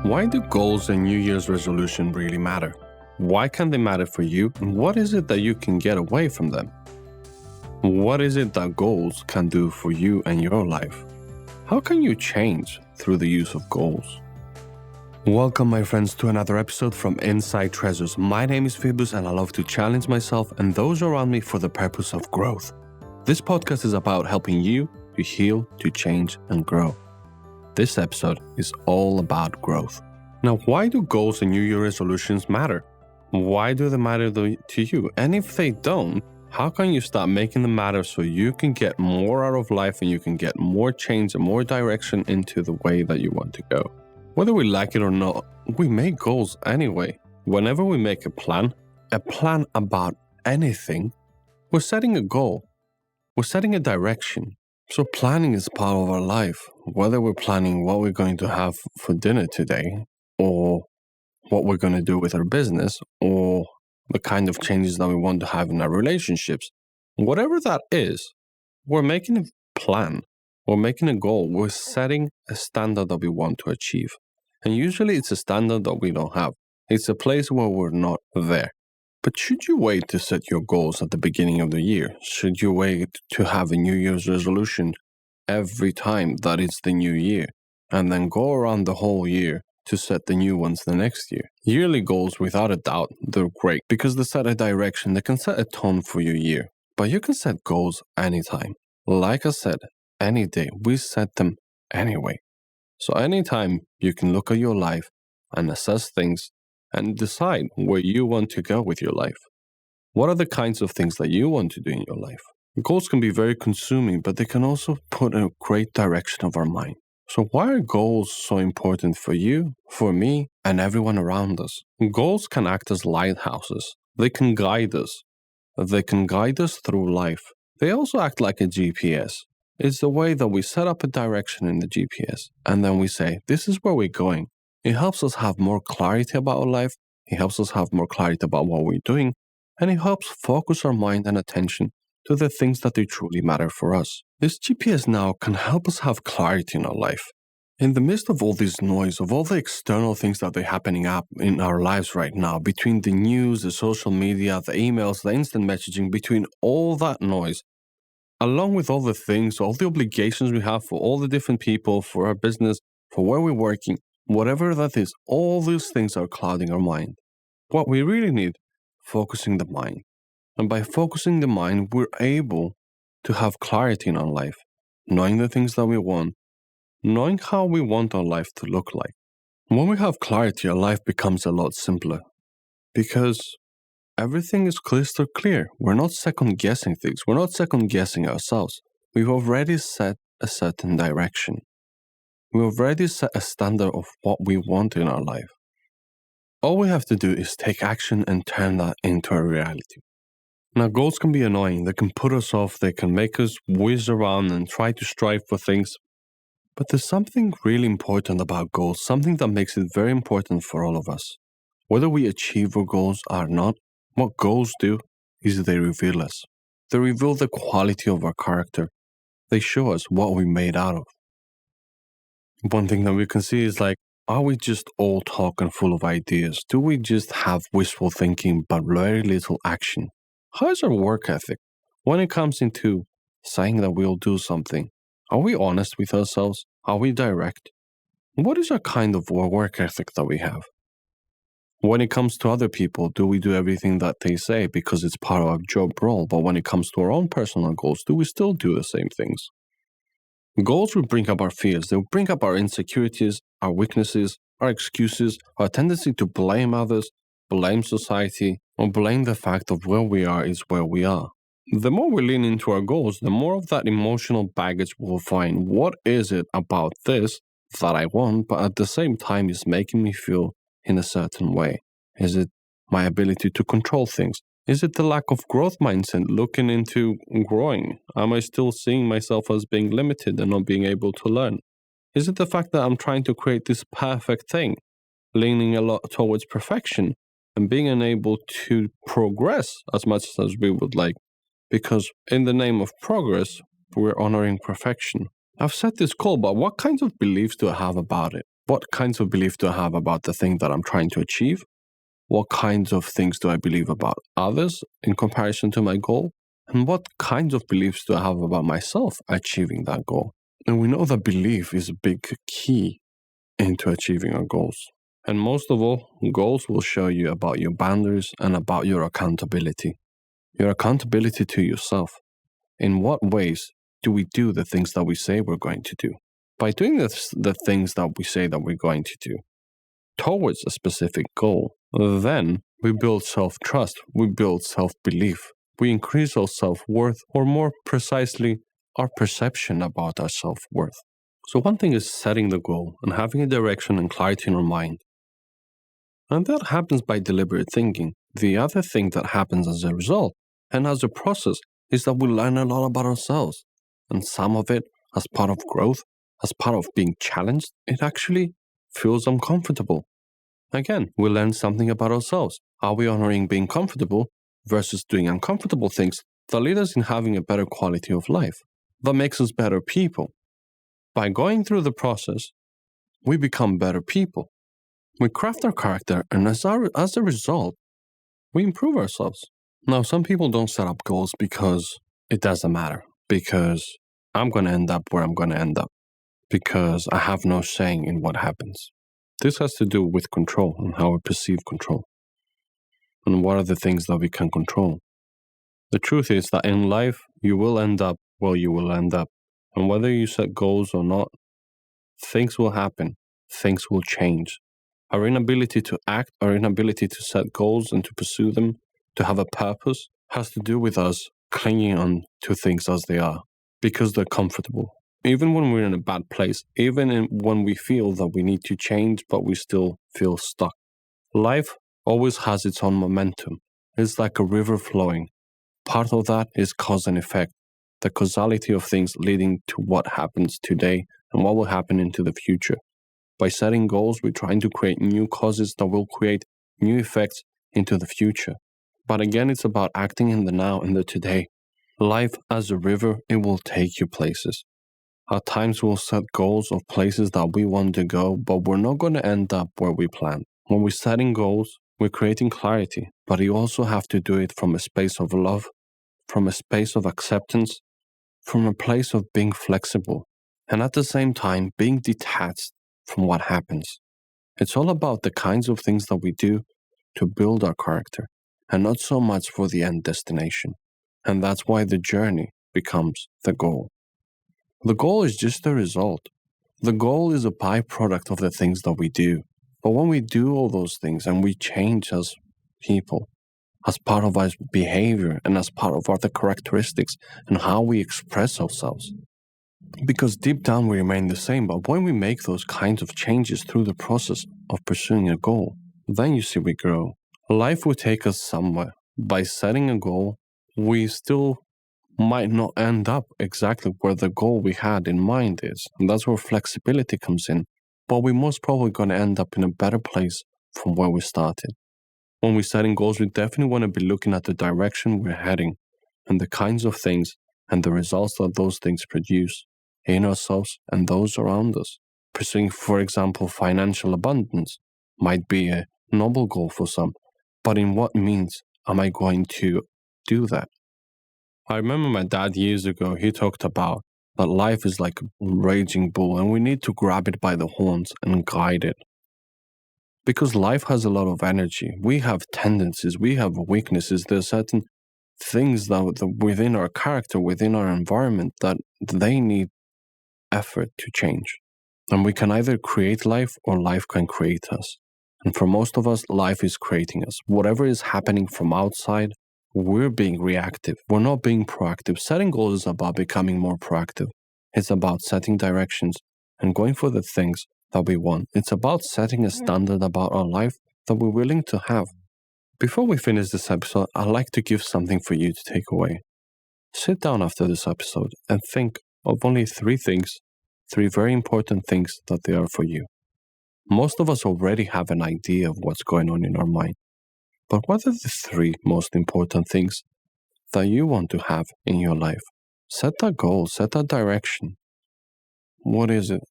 Why do goals and New Year's resolution really matter? Why can they matter for you? And what is it that you can get away from them? What is it that goals can do for you and your life? How can you change through the use of goals? Welcome, my friends, to another episode from Inside Treasures. My name is Phoebus, and I love to challenge myself and those around me for the purpose of growth. This podcast is about helping you to heal, to change, and grow. This episode is all about growth. Now, why do goals and New Year resolutions matter? Why do they matter to you? And if they don't, how can you start making them matter so you can get more out of life and you can get more change and more direction into the way that you want to go? Whether we like it or not, we make goals anyway. Whenever we make a plan about anything, we're setting a goal. We're setting a direction. So planning is part of our life. Whether we're planning what we're going to have for dinner today, or what we're going to do with our business, or the kind of changes that we want to have in our relationships, whatever that is, we're making a plan. We're making a goal. We're setting a standard that we want to achieve. And usually it's a standard that we don't have. It's a place where we're not there. But should you wait to set your goals at the beginning of the year? Should you wait to have a New Year's resolution every time that it's the new year, and then go around the whole year to set the new ones the next year? Yearly goals, without a doubt, they're great because they set a direction, they can set a tone for your year. But you can set goals anytime. Like I said, any day, we set them anyway. So anytime you can look at your life and assess things and decide where you want to go with your life. What are the kinds of things that you want to do in your life? Goals can be very consuming, but they can also put a great direction of our mind. So why are goals so important for you, for me, and everyone around us? Goals can act as lighthouses. They can guide us. They can guide us through life. They also act like a GPS. It's the way that we set up a direction in the GPS, and then we say, this is where we're going. It helps us have more clarity about our life. It helps us have more clarity about what we're doing, and it helps focus our mind and attention to the things that they truly matter for us. This GPS now can help us have clarity in our life. In the midst of all this noise, of all the external things that are happening up in our lives right now, between the news, the social media, the emails, the instant messaging, between all that noise, along with all the things, all the obligations we have for all the different people, for our business, for where we're working, whatever that is, all these things are clouding our mind. What we really need, focusing the mind. And by focusing the mind, we're able to have clarity in our life, knowing the things that we want, knowing how we want our life to look like. When we have clarity, our life becomes a lot simpler because everything is crystal clear. We're not second-guessing things. We're not second-guessing ourselves. We've already set a certain direction. We've already set a standard of what we want in our life. All we have to do is take action and turn that into a reality. Now, goals can be annoying. They can put us off. They can make us whiz around and try to strive for things. But there's something really important about goals, something that makes it very important for all of us. Whether we achieve our goals or not, what goals do is they reveal us. They reveal the quality of our character. They show us what we're made out of. One thing that we can see is are we just all talk and full of ideas? Do we just have wishful thinking but very little action? How is our work ethic? When it comes into saying that we'll do something, are we honest with ourselves? Are we direct? What is our kind of work ethic that we have? When it comes to other people, do we do everything that they say because it's part of our job role? But when it comes to our own personal goals, do we still do the same things? Goals will bring up our fears. They'll bring up our insecurities, our weaknesses, our excuses, our tendency to blame others, blame society, or blame the fact of where we are is where we are. The more we lean into our goals, the more of that emotional baggage we'll find. What is it about this that I want, but at the same time is making me feel in a certain way? Is it my ability to control things? Is it the lack of growth mindset, looking into growing? Am I still seeing myself as being limited and not being able to learn? Is it the fact that I'm trying to create this perfect thing, leaning a lot towards perfection and being unable to progress as much as we would like? Because in the name of progress, we're honoring perfection. I've set this goal, but what kinds of beliefs do I have about it? What kinds of beliefs do I have about the thing that I'm trying to achieve? What kinds of things do I believe about others in comparison to my goal? And what kinds of beliefs do I have about myself achieving that goal? And we know that belief is a big key into achieving our goals. And most of all, goals will show you about your boundaries and about your accountability. Your accountability to yourself. In what ways do we do the things that we say we're going to do? By doing the things that we say that we're going to do towards a specific goal, then we build self-trust, we build self-belief, we increase our self-worth, or more precisely, our perception about our self-worth. So one thing is setting the goal and having a direction and clarity in our mind. And that happens by deliberate thinking. The other thing that happens as a result and as a process is that we learn a lot about ourselves. And some of it, as part of growth, as part of being challenged, it actually feels uncomfortable. Again, we learn something about ourselves. Are we honoring being comfortable versus doing uncomfortable things that lead us in having a better quality of life, that makes us better people? By going through the process, we become better people. We craft our character, and as a result, we improve ourselves. Now, some people don't set up goals because it doesn't matter, because I'm going to end up where I'm going to end up, because I have no saying in what happens. This has to do with control and how we perceive control. And what are the things that we can control? The truth is that in life, you will end up where you will end up. And whether you set goals or not, things will happen. Things will change. Our inability to act, our inability to set goals and to pursue them, to have a purpose, has to do with us clinging on to things as they are, because they're comfortable. Even when we're in a bad place, when we feel that we need to change, but we still feel stuck. Life always has its own momentum. It's like a river flowing. Part of that is cause and effect, the causality of things leading to what happens today and what will happen into the future. By setting goals, we're trying to create new causes that will create new effects into the future. But again, it's about acting in the now and the today. Life as a river, it will take you places. At times we'll set goals of places that we want to go, but we're not going to end up where we planned. When we're setting goals, we're creating clarity, but you also have to do it from a space of love, from a space of acceptance, from a place of being flexible, and at the same time being detached from what happens. It's all about the kinds of things that we do to build our character, and not so much for the end destination. And that's why the journey becomes the goal. The goal is just a result. The goal is a byproduct of the things that we do. But when we do all those things and we change as people, as part of our behavior and as part of our the characteristics and how we express ourselves, because deep down we remain the same, but when we make those kinds of changes through the process of pursuing a goal, then you see we grow. Life will take us somewhere. By setting a goal, we still might not end up exactly where the goal we had in mind is. And that's where flexibility comes in. But we're most probably going to end up in a better place from where we started. When we're setting goals, we definitely want to be looking at the direction we're heading and the kinds of things and the results that those things produce in ourselves and those around us. Pursuing, for example, financial abundance might be a noble goal for some, but in what means am I going to do that? I remember my dad years ago, he talked about that life is like a raging bull and we need to grab it by the horns and guide it. Because life has a lot of energy. We have tendencies, we have weaknesses. There are certain things that within our character, within our environment, that they need effort to change. And we can either create life or life can create us. And for most of us, life is creating us. Whatever is happening from outside, we're being reactive. We're not being proactive. Setting goals is about becoming more proactive. It's about setting directions and going for the things that we want. It's about setting a standard about our life that we're willing to have. Before we finish this episode, I'd like to give something for you to take away. Sit down after this episode and think of only 3 things, 3 very important things that they are for you. Most of us already have an idea of what's going on in our mind. But what are the 3 most important things that you want to have in your life? Set that goal, set that direction. What is it?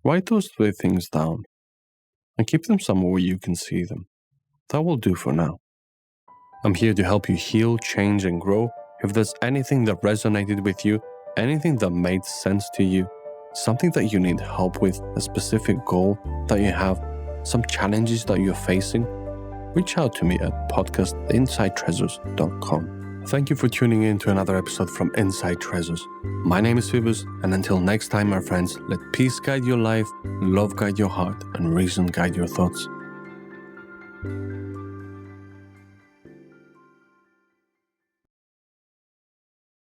Write those 3 things down and keep them somewhere where you can see them. That will do for now. I'm here to help you heal, change, and grow. If there's anything that resonated with you, anything that made sense to you, something that you need help with, a specific goal that you have, some challenges that you're facing, reach out to me at podcastinsidetreasures.com. Thank you for tuning in to another episode from Inside Treasures. My name is Phoebus, and until next time, my friends, let peace guide your life, love guide your heart, and reason guide your thoughts.